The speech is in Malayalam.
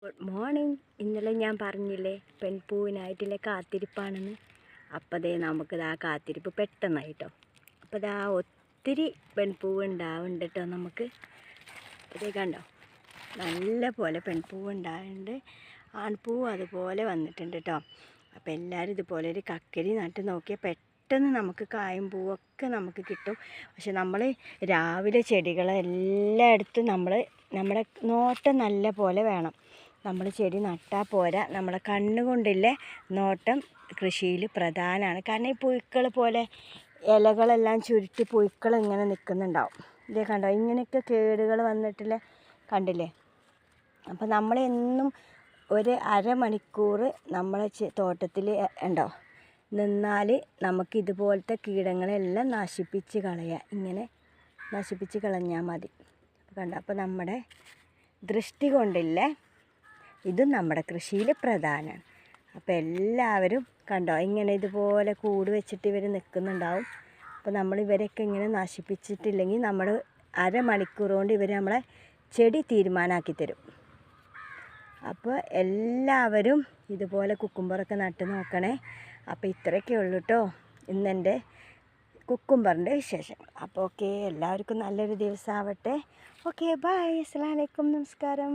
Good morning. ഇന്നലെ ഞാൻ പറഞ്ഞില്ലേ പെൺപൂവിനായിട്ടുള്ള കാത്തിരിപ്പാണെന്ന്. അപ്പോൾ ദേ നമുക്കിതാ കാത്തിരിപ്പ് പെട്ടെന്നായിട്ടോ. അപ്പോൾ ഇതാ ഒത്തിരി പെൺപൂവ് ഉണ്ടാവുന്നുണ്ട് കേട്ടോ. നമുക്ക് ഇതേ കണ്ടോ, നല്ല പോലെ പെൺപൂവ് ഉണ്ടാവുന്നുണ്ട്. ആൺപൂവ് അതുപോലെ വന്നിട്ടുണ്ട് കേട്ടോ. അപ്പോൾ എല്ലാവരും ഇതുപോലെ ഒരു കക്കരി നട്ട് നോക്കിയാൽ പെട്ടെന്ന് നമുക്ക് കായും പൂവൊക്കെ നമുക്ക് കിട്ടും. പക്ഷെ നമ്മൾ രാവിലെ ചെടികളെല്ലായിടത്തും നമ്മുടെ നോട്ടം നല്ല പോലെ വേണം. നമ്മൾ ചെടി നട്ടാൽ പോരാ, നമ്മളെ കണ്ണുകൊണ്ടില്ലേ നോട്ടം കൃഷിയിൽ പ്രധാനമാണ്. കാരണം ഈ പുഴുക്കൾ പോലെ ഇലകളെല്ലാം ചുരുട്ടി പുഴുക്കൾ ഇങ്ങനെ നിൽക്കുന്നുണ്ടാവും. ഇതേ കണ്ടോ, ഇങ്ങനെയൊക്കെ കേടുകൾ വന്നിട്ടില്ല, കണ്ടില്ലേ? അപ്പോൾ നമ്മളെന്നും ഒരു അരമണിക്കൂർ നമ്മളെ തോട്ടത്തിൽ ഉണ്ടോ നിന്നാൽ നമുക്ക് ഇതുപോലത്തെ കീടങ്ങളെല്ലാം നശിപ്പിച്ച് കളയാം. ഇങ്ങനെ നശിപ്പിച്ച് കളഞ്ഞാൽ മതി. കണ്ടോ, അപ്പോൾ നമ്മുടെ ദൃഷ്ടി കൊണ്ടില്ലേ ഇതും നമ്മുടെ കൃഷിയിൽ പ്രധാനമാണ്. അപ്പോൾ എല്ലാവരും കണ്ടോ, ഇങ്ങനെ ഇതുപോലെ കൂട് വെച്ചിട്ട് ഇവർ നിൽക്കുന്നുണ്ടാവും. അപ്പോൾ നമ്മൾ ഇവരൊക്കെ ഇങ്ങനെ നശിപ്പിച്ചിട്ടില്ലെങ്കിൽ നമ്മൾ അരമണിക്കൂർ കൊണ്ട് ഇവർ നമ്മളെ ചെടി തീരുമാനമാക്കി തരും. അപ്പോൾ എല്ലാവരും ഇതുപോലെ കുക്കുംബറൊക്കെ നട്ട് നോക്കണേ. അപ്പോൾ ഇത്രയൊക്കെ ഉള്ളൂ കേട്ടോ ഇന്നെൻ്റെ കുക്കുംബറിൻ്റെ വിശേഷം. അപ്പോൾ ഓക്കെ, എല്ലാവർക്കും നല്ലൊരു ദിവസം ആവട്ടെ. ഓക്കെ, ബൈ, അസ്സലാമു അലൈക്കും, നമസ്കാരം.